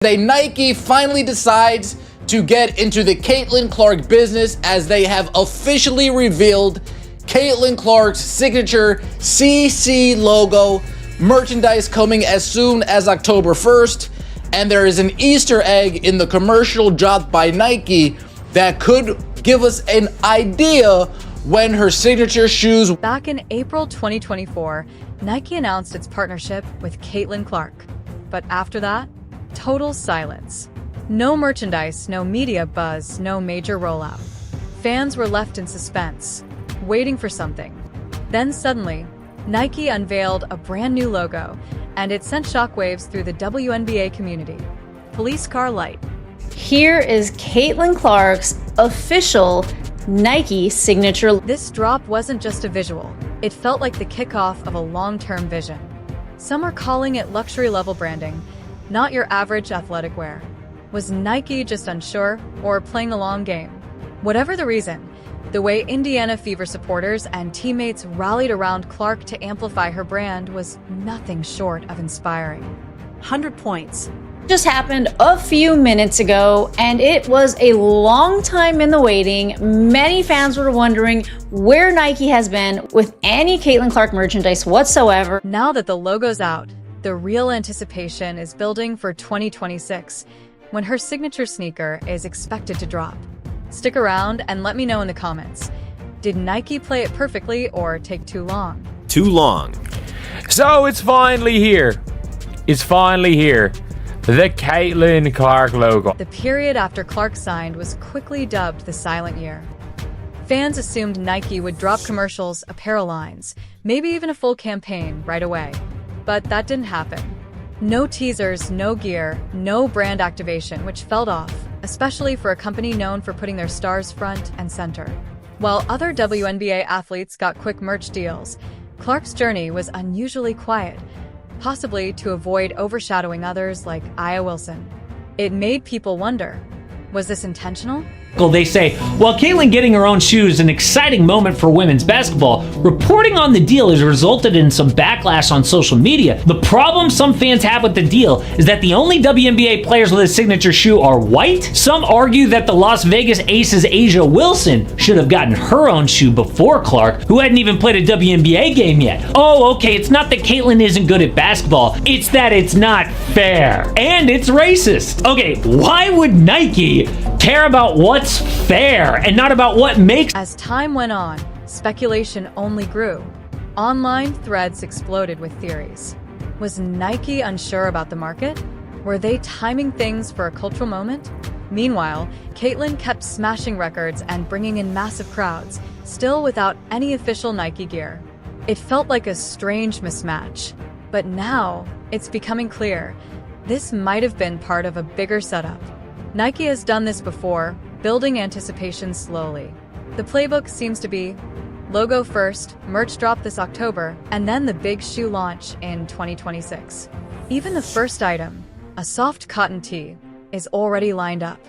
Nike finally decides to get into the Caitlin Clark business as they have officially revealed Caitlin Clark's signature CC logo merchandise coming as soon as October 1st. And there is an Easter egg in the commercial dropped by Nike that could give us an idea when her signature shoes. Back in April 2024, Nike announced its partnership with Caitlin Clark. But after that, total silence. No merchandise, no media buzz, no major rollout. Fans were left in suspense, waiting for something. Then suddenly, Nike unveiled a brand new logo, and it sent shockwaves through the WNBA community. Police car light. Here is Caitlin Clark's official Nike signature. This drop wasn't just a visual. It felt like the kickoff of a long-term vision. Some are calling it luxury-level branding, not your average athletic wear. Was Nike just unsure or playing a long game? Whatever the reason, the way Indiana Fever supporters and teammates rallied around Clark to amplify her brand was nothing short of inspiring. 100 points. Just happened a few minutes ago, and it was a long time in the waiting. Many fans were wondering where Nike has been with any Caitlin Clark merchandise whatsoever. Now that the logo's out, the real anticipation is building for 2026, when her signature sneaker is expected to drop. Stick around and let me know in the comments. Did Nike play it perfectly or take too long? Too long. So it's finally here. It's finally here. The Caitlin Clark logo. The period after Clark signed was quickly dubbed the silent year. Fans assumed Nike would drop commercials, apparel lines, maybe even a full campaign right away. But that didn't happen. No teasers, no gear, no brand activation, which felt off, especially for a company known for putting their stars front and center. While other WNBA athletes got quick merch deals, Clark's journey was unusually quiet, possibly to avoid overshadowing others like Aya Wilson. It made people wonder, was this intentional? They say, while Caitlin getting her own shoes is an exciting moment for women's basketball, reporting on the deal has resulted in some backlash on social media. The problem some fans have with the deal is that the only WNBA players with a signature shoe are white. Some argue that the Las Vegas Aces' A'ja Wilson should have gotten her own shoe before Clark, who hadn't even played a WNBA game yet. Oh, okay, it's not that Caitlin isn't good at basketball, it's that it's not fair. And it's racist. Okay, why would Nike care about what's fair and not about what makes? As time went on, speculation only grew. Online threads exploded with theories. Was Nike unsure about the market? Were they timing things for a cultural moment? Meanwhile, Caitlin kept smashing records and bringing in massive crowds, still without any official Nike gear. It felt like a strange mismatch. But now, it's becoming clear, this might have been part of a bigger setup. Nike has done this before, building anticipation slowly. The playbook seems to be logo first, merch drop this October, and then the big shoe launch in 2026. Even the first item, a soft cotton tee, is already lined up.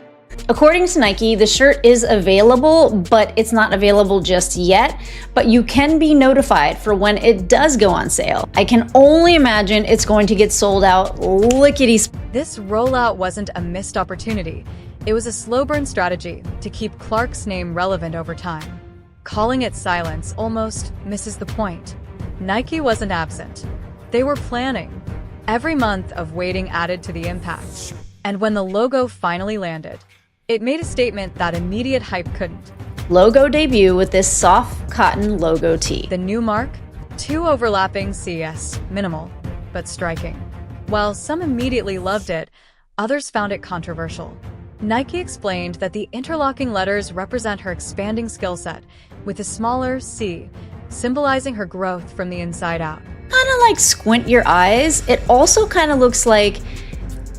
According to Nike, the shirt is available, but it's not available just yet. But you can be notified for when it does go on sale. I can only imagine it's going to get sold out lickety-split. This rollout wasn't a missed opportunity. It was a slow burn strategy to keep Clark's name relevant over time. Calling it silence almost misses the point. Nike wasn't absent. They were planning. Every month of waiting added to the impact. And when the logo finally landed, it made a statement that immediate hype couldn't. Logo debut with this soft cotton logo tee. The new mark? Two overlapping CS, minimal, but striking. While some immediately loved it, others found it controversial. Nike explained that the interlocking letters represent her expanding skill set, with a smaller C, symbolizing her growth from the inside out. Kind of like squint your eyes. It also kind of looks like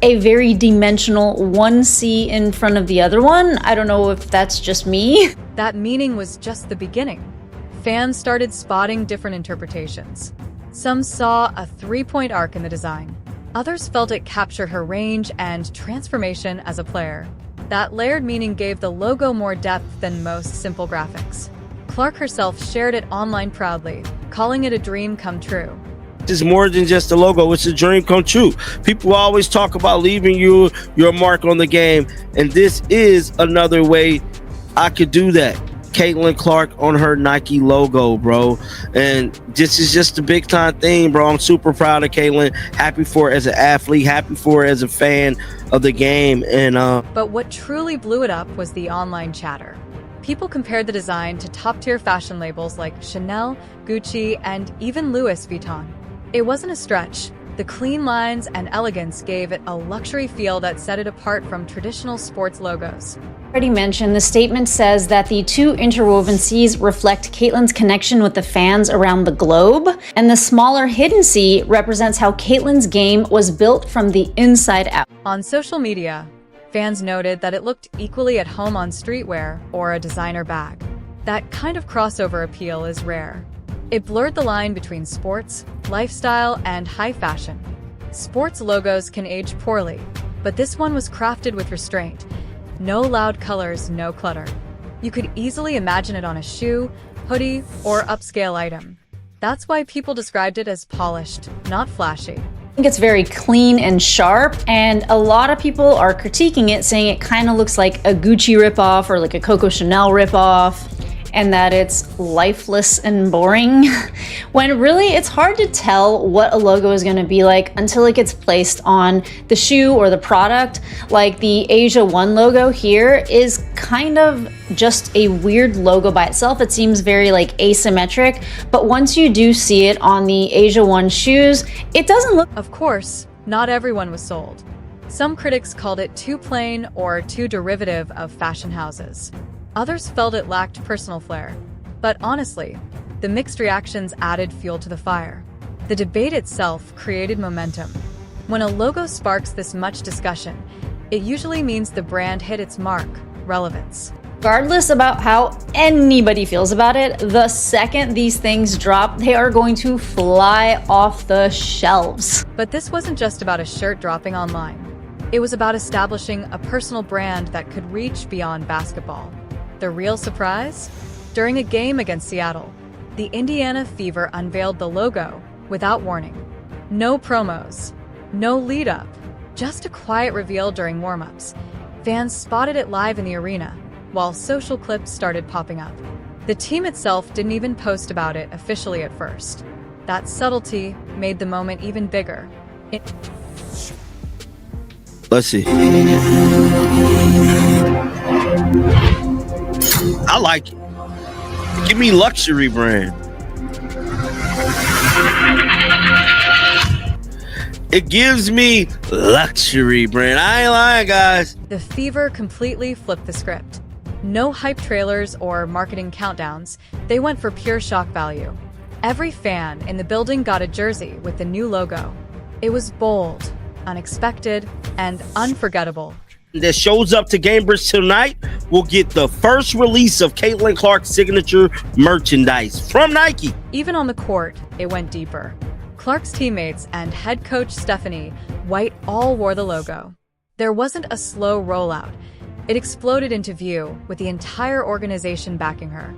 a very dimensional one C in front of the other one. I don't know if that's just me. That meaning was just the beginning. Fans started spotting different interpretations. Some saw a three-point arc in the design. Others felt it captured her range and transformation as a player. That layered meaning gave the logo more depth than most simple graphics. Clark herself shared it online proudly, calling it a dream come true. It's more than just a logo. It's a dream come true. People always talk about leaving your mark on the game, and this is another way I could do that. Caitlin Clark on her Nike logo, bro. And this is just a big time thing, bro. I'm super proud of Caitlin. Happy for her as an athlete. Happy for her as a fan of the game. And But what truly blew it up was the online chatter. People compared the design to top-tier fashion labels like Chanel, Gucci, and even Louis Vuitton. It wasn't a stretch. The clean lines and elegance gave it a luxury feel that set it apart from traditional sports logos. Already mentioned, the statement says that the two interwoven C's reflect Caitlin's connection with the fans around the globe, and the smaller hidden C represents how Caitlin's game was built from the inside out. On social media, fans noted that it looked equally at home on streetwear or a designer bag. That kind of crossover appeal is rare. It blurred the line between sports, lifestyle, and high fashion. Sports logos can age poorly, but this one was crafted with restraint. No loud colors, no clutter. You could easily imagine it on a shoe, hoodie, or upscale item. That's why people described it as polished, not flashy. I think it's very clean and sharp, and a lot of people are critiquing it, saying it kind of looks like a Gucci ripoff or like a Coco Chanel ripoff, and that it's lifeless and boring. When really it's hard to tell what a logo is going to be like until it gets placed on the shoe or the product. Like the Asia One logo here is kind of just a weird logo by itself. It seems very like asymmetric, but once you do see it on the Asia One shoes, it doesn't look. Of course, not everyone was sold. Some critics called it too plain or too derivative of fashion houses. Others felt it lacked personal flair. But honestly, the mixed reactions added fuel to the fire. The debate itself created momentum. When a logo sparks this much discussion, it usually means the brand hit its mark, relevance. Regardless about how anybody feels about it, the second these things drop, they are going to fly off the shelves. But this wasn't just about a shirt dropping online. It was about establishing a personal brand that could reach beyond basketball. The real surprise? During a game against Seattle, the Indiana Fever unveiled the logo without warning. No promos, no lead-up, just a quiet reveal during warm-ups. Fans spotted it live in the arena, while social clips started popping up. The team itself didn't even post about it officially at first. That subtlety made the moment even bigger. let's see. I like it. Give me luxury brand. It gives me luxury brand. I ain't lying, guys. The Fever completely flipped the script. No hype trailers or marketing countdowns. They went for pure shock value. Every fan in the building got a jersey with the new logo. It was bold, unexpected, and unforgettable. That shows up to Gamebridge tonight will get the first release of Caitlin Clark's signature merchandise from Nike. Even on the court, it went deeper. Clark's teammates and head coach Stephanie White all wore the logo. There wasn't a slow rollout. It exploded into view with the entire organization backing her.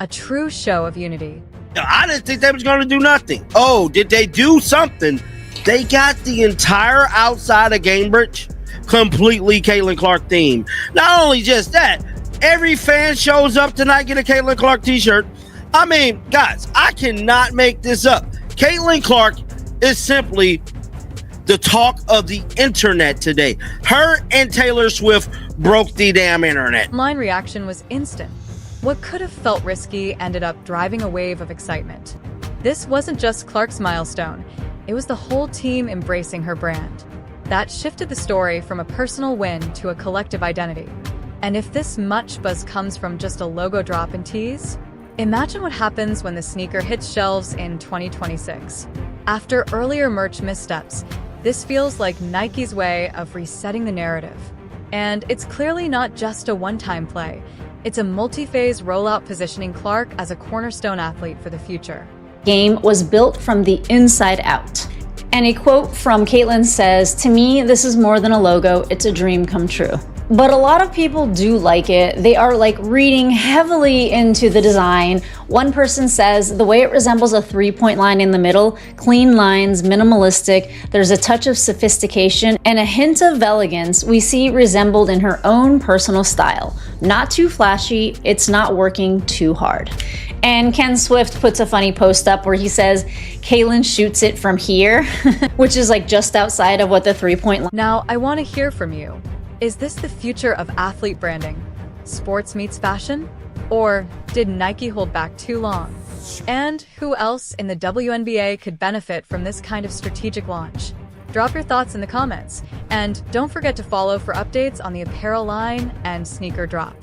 A true show of unity. I didn't think they was going to do nothing. Oh, did they do something? They got the entire outside of Gamebridge completely Caitlin Clark themed. Not only just that, every fan shows up tonight get a Caitlin Clark t-shirt. I mean, guys, I cannot make this up. Caitlin Clark is simply the talk of the internet today. Her and Taylor Swift broke the damn internet. Online reaction was instant. What could have felt risky ended up driving a wave of excitement. This wasn't just Clark's milestone. It was the whole team embracing her brand. That shifted the story from a personal win to a collective identity. And if this much buzz comes from just a logo drop and tease, imagine what happens when the sneaker hits shelves in 2026. After earlier merch missteps, this feels like Nike's way of resetting the narrative. And it's clearly not just a one-time play. It's a multi-phase rollout positioning Clark as a cornerstone athlete for the future. Game was built from the inside out. And a quote from Caitlin says, "To me, this is more than a logo, it's a dream come true." But a lot of people do like it. They are like reading heavily into the design. One person says the way it resembles a 3-point line in the middle, clean lines, minimalistic, there's a touch of sophistication and a hint of elegance we see resembled in her own personal style. Not too flashy, it's not working too hard. And Ken Swift puts a funny post up where he says, Caitlyn shoots it from here, which is like just outside of what the 3-point line. Now, I want to hear from you. Is this the future of athlete branding? Sports meets fashion? Or did Nike hold back too long? And who else in the WNBA could benefit from this kind of strategic launch? Drop your thoughts in the comments, and don't forget to follow for updates on the apparel line and sneaker drop.